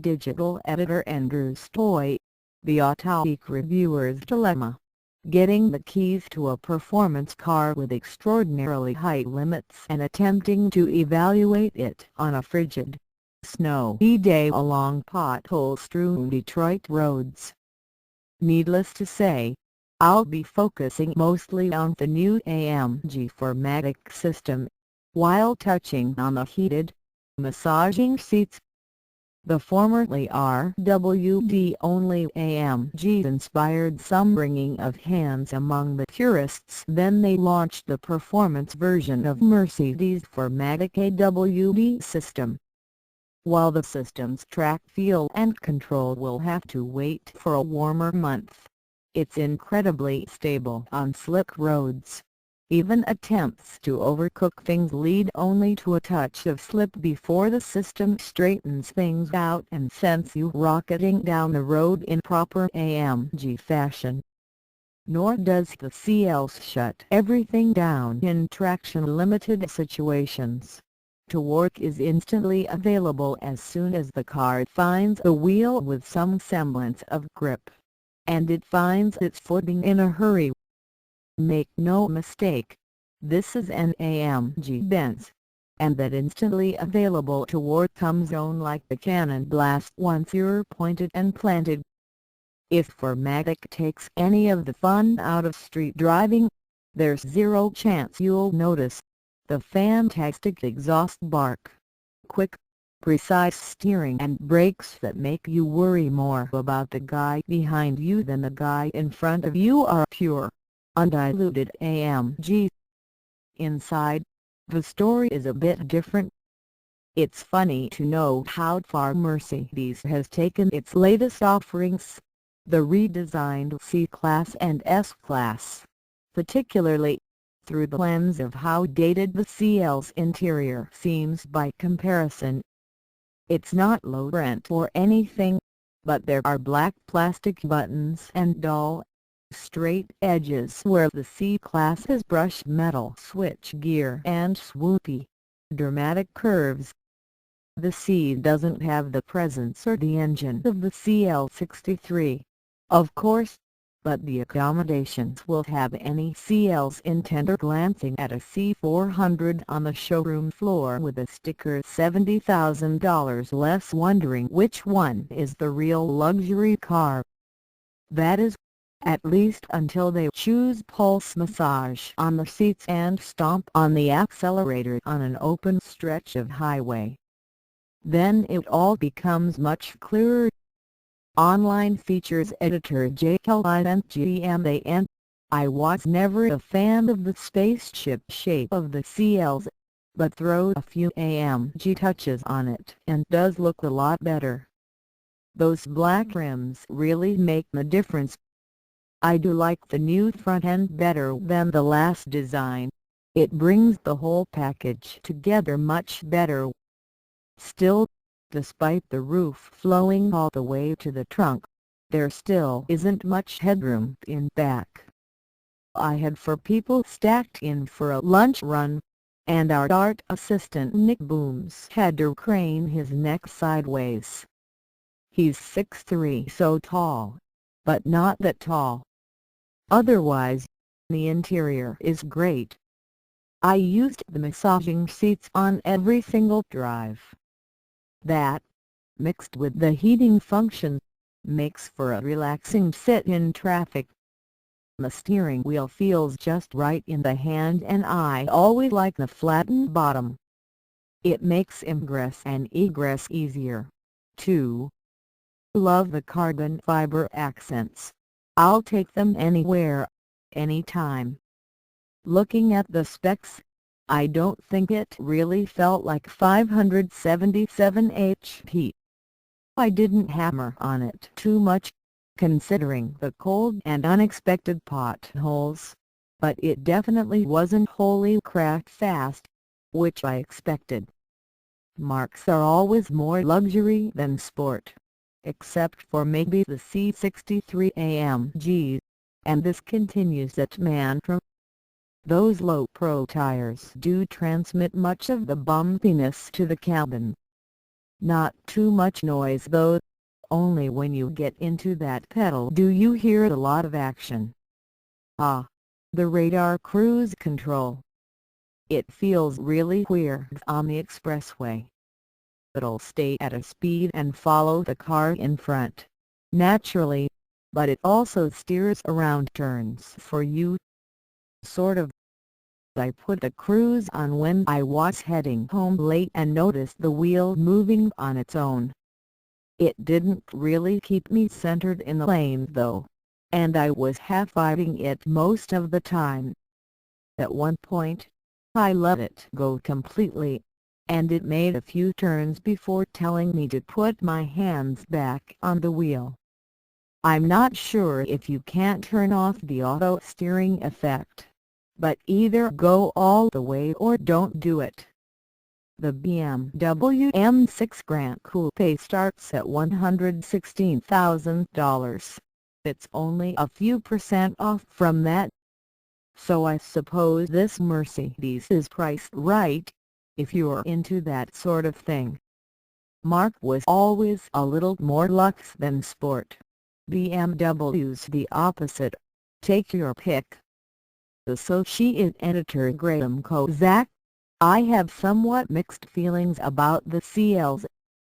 Digital editor Andrew's toy. The Auto Geek reviewer's dilemma. Getting the keys to a performance car with extraordinarily high limits and attempting to evaluate it on a frigid, snowy day along pothole-strewn Detroit roads. Needless to say, I'll be focusing mostly on the new AMG 4Matic system, while touching on the heated, massaging seats. The formerly RWD-only AMG inspired some wringing of hands among the purists. Then they launched the performance version of Mercedes' 4Matic AWD system. While the system's track feel and control will have to wait for a warmer month, it's incredibly stable on slick roads. Even attempts to overcook things lead only to a touch of slip before the system straightens things out and sends you rocketing down the road in proper AMG fashion. Nor does the CLS shut everything down in traction-limited situations. Torque is instantly available as soon as the car finds a wheel with some semblance of grip. And it finds its footing in a hurry. Make no mistake, this is an AMG Benz, and that instantly available torque comes on like the cannon blast once you're pointed and planted. If 4Matic takes any of the fun out of street driving, there's zero chance you'll notice the fantastic exhaust bark, quick, precise steering and brakes that make you worry more about the guy behind you than the guy in front of you are pure, undiluted AMG. Inside, the story is a bit different. It's funny to note how far Mercedes has taken its latest offerings, the redesigned C-Class and S-Class, particularly through the lens of how dated the CL's interior seems by comparison. It's not low rent or anything, but there are black plastic buttons and dull, straight edges where the C-Class has brushed metal switchgear and swoopy, dramatic curves. The C doesn't have the presence or the engine of the CL63, of course, but the accommodations will have any CL's intender glancing at a C400 on the showroom floor with a sticker $70,000 less wondering which one is the real luxury car. That is, at least until they choose pulse massage on the seats and stomp on the accelerator on an open stretch of highway. Then it all becomes much clearer. Online features editor JLINGMAN. I was never a fan of the spaceship shape of the CLs, but throw a few AMG touches on it and does look a lot better. Those black rims really make the difference. I do like the new front end better than the last design. It brings the whole package together much better. Still, despite the roof flowing all the way to the trunk, there still isn't much headroom in back. I had 4 people stacked in for a lunch run, and our art assistant Nick Booms had to crane his neck sideways. He's 6'3", so tall, but not that tall. Otherwise, the interior is great. I used the massaging seats on every single drive. That, mixed with the heating function, makes for a relaxing sit in traffic. The steering wheel feels just right in the hand and I always like the flattened bottom. It makes ingress and egress easier, too. Love the carbon fiber accents. I'll take them anywhere, anytime. Looking at the specs, I don't think it really felt like 577 HP. I didn't hammer on it too much, considering the cold and unexpected potholes, but it definitely wasn't wholly crack fast, which I expected. Marks are always more luxury than sport, except for maybe the C63 AMG, and this continues at Mantra. Those low-pro tires do transmit much of the bumpiness to the cabin. Not too much noise though. Only when you get into that pedal do you hear a lot of action. Ah, the radar cruise control. It feels really weird on the expressway. It'll stay at a speed and follow the car in front, naturally, but it also steers around turns for you. Sort of. I put the cruise on when I was heading home late and noticed the wheel moving on its own. It didn't really keep me centered in the lane though, and I was half-fighting it most of the time. At one point, I let it go completely, and it made a few turns before telling me to put my hands back on the wheel. I'm not sure if you can turn off the auto steering effect, but either go all the way or don't do it. The BMW M6 Grand Coupe starts at $116,000. It's only a few % off from that. So I suppose this Mercedes is priced right, if you're into that sort of thing. Mark was always a little more luxe than sport. BMW's the opposite. Take your pick. Associate Editor Graham Kozak. I have somewhat mixed feelings about the CLs.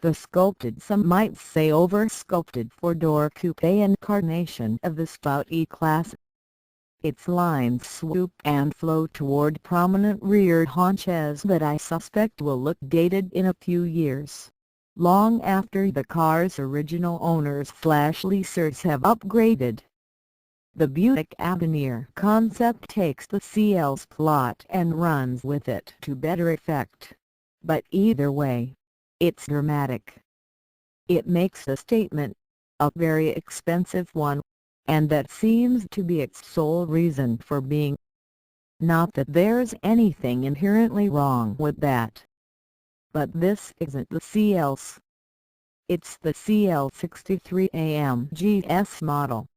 The sculpted, some might say over-sculpted four-door coupe incarnation of the Stout E-Class. Its lines swoop and flow toward prominent rear haunches that I suspect will look dated in a few years, long after the car's original owners/leasers have upgraded. The Buick Avenir concept takes the CL's plot and runs with it to better effect, but either way, it's dramatic. It makes a statement, a very expensive one, and that seems to be its sole reason for being. Not that there's anything inherently wrong with that. But this isn't the CLS. It's the CL63 AMG S-Model.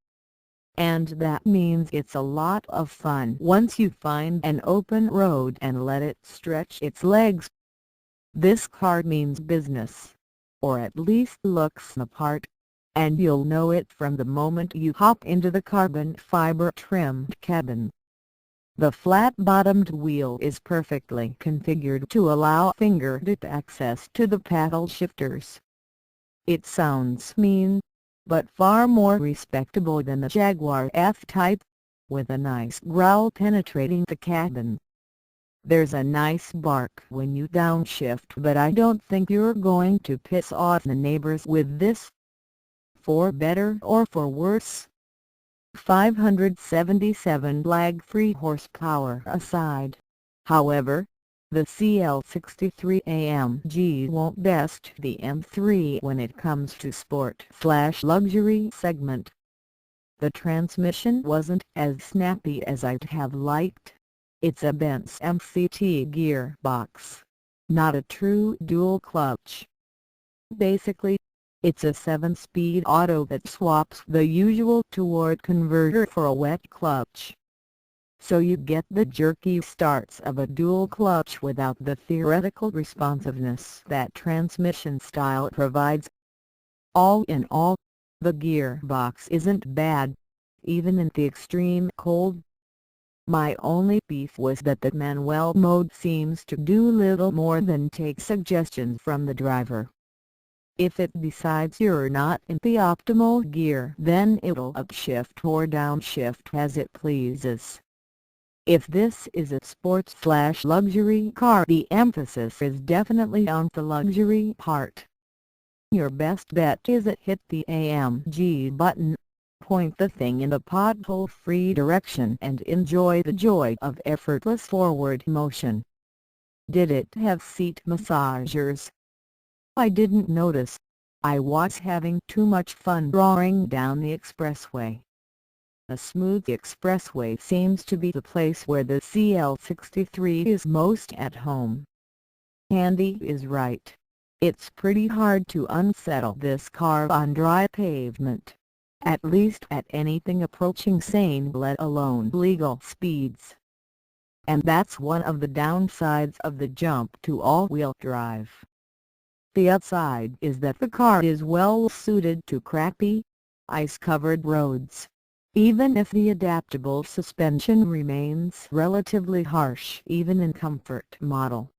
And that means it's a lot of fun once you find an open road and let it stretch its legs. This car means business, or at least looks the part, and you'll know it from the moment you hop into the carbon fiber trimmed cabin. The flat-bottomed wheel is perfectly configured to allow fingertip access to the paddle shifters. It sounds mean, but far more respectable than the Jaguar F-Type, with a nice growl penetrating the cabin. There's a nice bark when you downshift, but I don't think you're going to piss off the neighbors with this. For better or for worse, 577 lag-free horsepower aside, however, the CL63 AMG won't best the M3 when it comes to sport/luxury segment. The transmission wasn't as snappy as I'd have liked. It's a Benz MCT gearbox, not a true dual clutch. Basically, it's a 7-speed auto that swaps the usual toward converter for a wet clutch. So you get the jerky starts of a dual clutch without the theoretical responsiveness that transmission style provides. All in all, the gearbox isn't bad, even in the extreme cold. My only beef was that the manual mode seems to do little more than take suggestions from the driver. If it decides you're not in the optimal gear, then it'll upshift or downshift as it pleases. If this is a sports/luxury car, the emphasis is definitely on the luxury part. Your best bet is to hit the AMG button, point the thing in the pothole-free direction and enjoy the joy of effortless forward motion. Did it have seat massagers? I didn't notice. I was having too much fun roaring down the expressway. A smooth expressway seems to be the place where the CL63 is most at home. Handy is right. It's pretty hard to unsettle this car on dry pavement, at least at anything approaching sane let alone legal speeds. And that's one of the downsides of the jump to all-wheel drive. the upside is that the car is well suited to crappy, ice-covered roads, even if the adaptable suspension remains relatively harsh even in comfort model.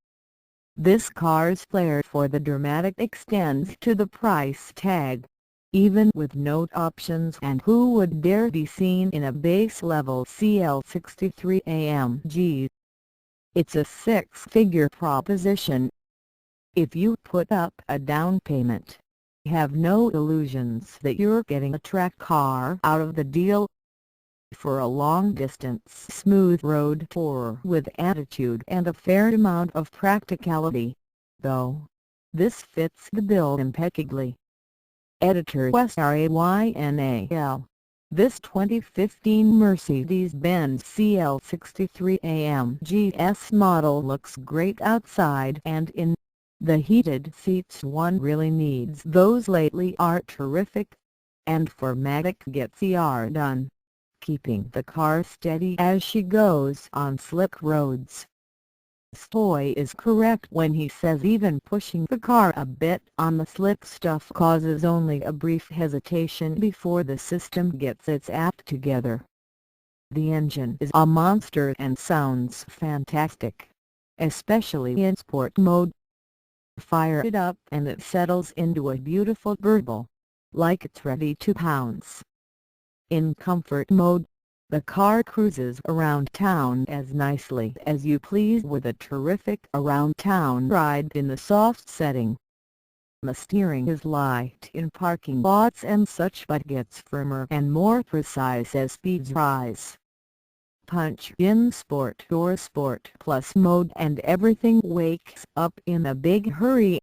This car's flair for the dramatic extends to the price tag, even with note options, and who would dare be seen in a base-level CL63 AMG? It's a six-figure proposition. If you put up a down payment, have no illusions that you're getting a track car out of the deal. For a long-distance smooth road tour with attitude and a fair amount of practicality, though, this fits the bill impeccably. Editor SRAYNAL. This 2015 Mercedes-Benz CL63 AMG S-Model looks great outside and in. The heated seats one really needs those lately are terrific, and 4Matic gets the R done, keeping the car steady as she goes on slick roads. Stoy is correct when he says even pushing the car a bit on the slick stuff causes only a brief hesitation before the system gets its act together. The engine is a monster and sounds fantastic, especially in sport mode. Fire it up and it settles into a beautiful gurgle, like it's ready to pounce. In comfort mode, the car cruises around town as nicely as you please with a terrific around-town ride in the soft setting. The steering is light in parking lots and such, but gets firmer and more precise as speeds rise. Punch in Sport or Sport Plus mode and everything wakes up in a big hurry.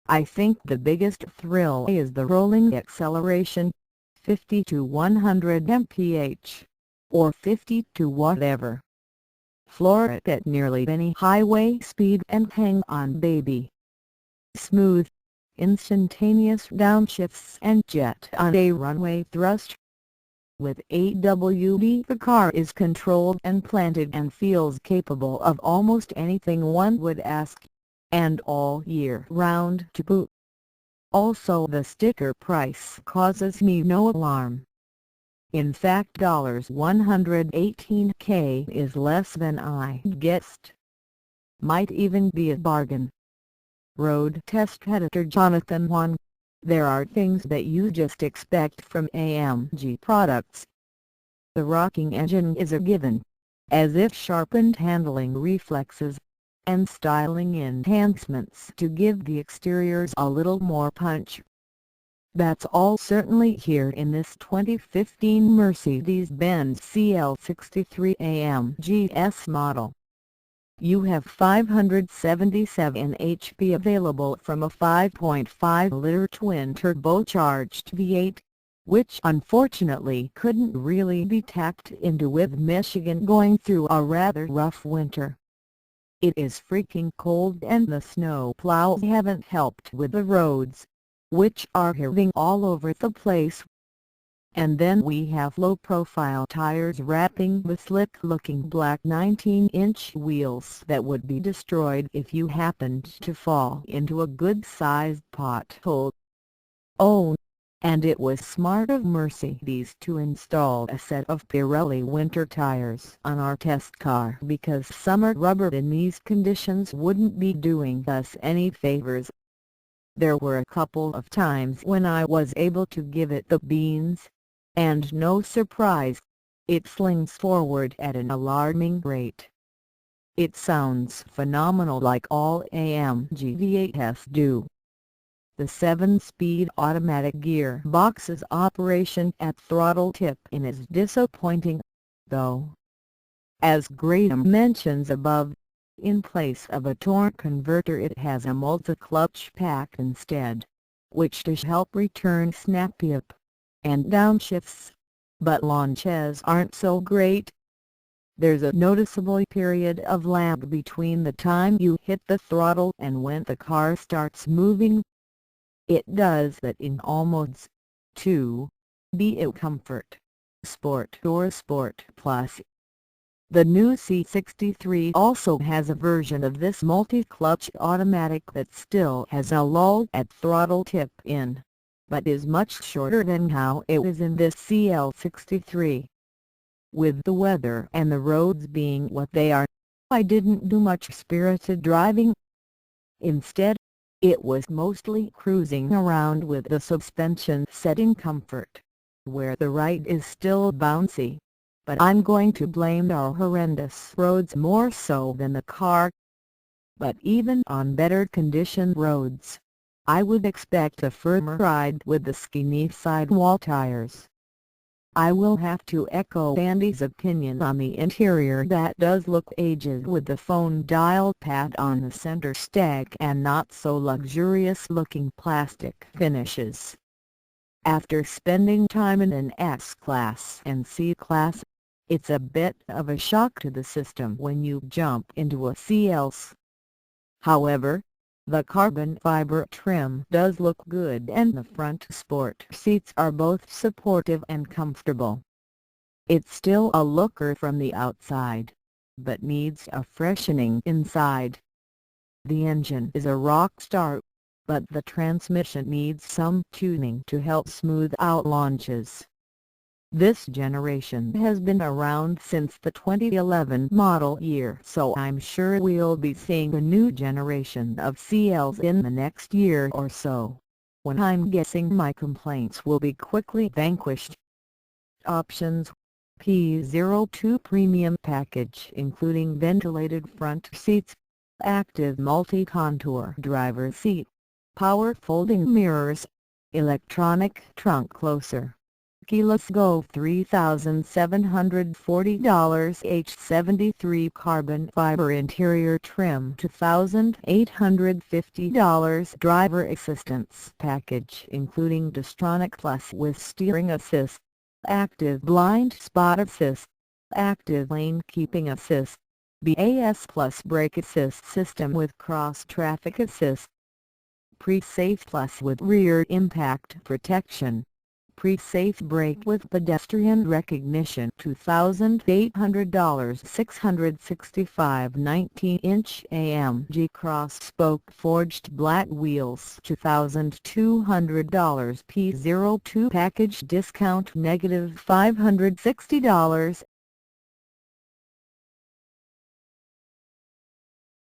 I think the biggest thrill is the rolling acceleration, 50 to 100 mph, or 50 to whatever. Floor it at nearly any highway speed and hang on baby. Smooth, instantaneous downshifts and jet on a runway thrust. With AWD the car is controlled and planted and feels capable of almost anything one would ask, and all year round to boot. Also, the sticker price causes me no alarm. In fact, $118K is less than I guessed. Might even be a bargain. Road test editor Jonathan Wan. There are things that you just expect from AMG products. The rocking engine is a given, as if sharpened handling reflexes, and styling enhancements to give the exteriors a little more punch. That's all certainly here in this 2015 Mercedes-Benz CL63 AMG S-Model. You have 577 HP available from a 5.5-liter twin-turbocharged V8, which unfortunately couldn't really be tapped into with Michigan going through a rather rough winter. It is freaking cold and the snow plows haven't helped with the roads, which are heaving all over the place. And then we have low-profile tires wrapping the slick-looking black 19-inch wheels that would be destroyed if you happened to fall into a good-sized pothole. Oh, and it was smart of Mercedes to install a set of Pirelli winter tires on our test car, because summer rubber in these conditions wouldn't be doing us any favors. There were a couple of times when I was able to give it the beans. And no surprise, it slings forward at an alarming rate. It sounds phenomenal like all AMG V8s do. The 7-speed automatic gearbox's operation at throttle tip in is disappointing, though. As Graham mentions above, in place of a torque converter it has a multi-clutch pack instead, which does help return snappy up and downshifts, but launches aren't so great. There's a noticeable period of lag between the time you hit the throttle and when the car starts moving. It does that in all modes, too, be it Comfort, Sport or Sport Plus. The new C63 also has a version of this multi-clutch automatic that still has a lull at throttle tip-in, but is much shorter than how it is in this CL63. With the weather and the roads being what they are, I didn't do much spirited driving. Instead, it was mostly cruising around with the suspension set in comfort, where the ride is still bouncy. But I'm going to blame our horrendous roads more so than the car. But even on better conditioned roads, I would expect a firmer ride with the skinny sidewall tires. I will have to echo Andy's opinion on the interior that does look aged with the phone dial pad on the center stack and not so luxurious looking plastic finishes. After spending time in an S-Class and C-Class, it's a bit of a shock to the system when you jump into a CLS. However, the carbon fiber trim does look good and the front sport seats are both supportive and comfortable. It's still a looker from the outside, but needs a freshening inside. The engine is a rock star, but the transmission needs some tuning to help smooth out launches. This generation has been around since the 2011 model year, so I'm sure we'll be seeing a new generation of CLs in the next year or so, when I'm guessing my complaints will be quickly vanquished. Options: P02 Premium Package including ventilated front seats, active multi-contour driver's seat, power folding mirrors, electronic trunk closer. Keyless Go $3,740 H73 carbon fiber interior trim $2,850 driver assistance package including Distronic Plus with steering assist, active blind spot assist, active lane keeping assist, BAS Plus brake assist system with cross traffic assist, Pre-Safe Plus with rear impact protection, Pre-Safe Brake with pedestrian recognition $2,800 665 19-inch AMG cross-spoke forged black wheels $2,200 P02 package discount -$560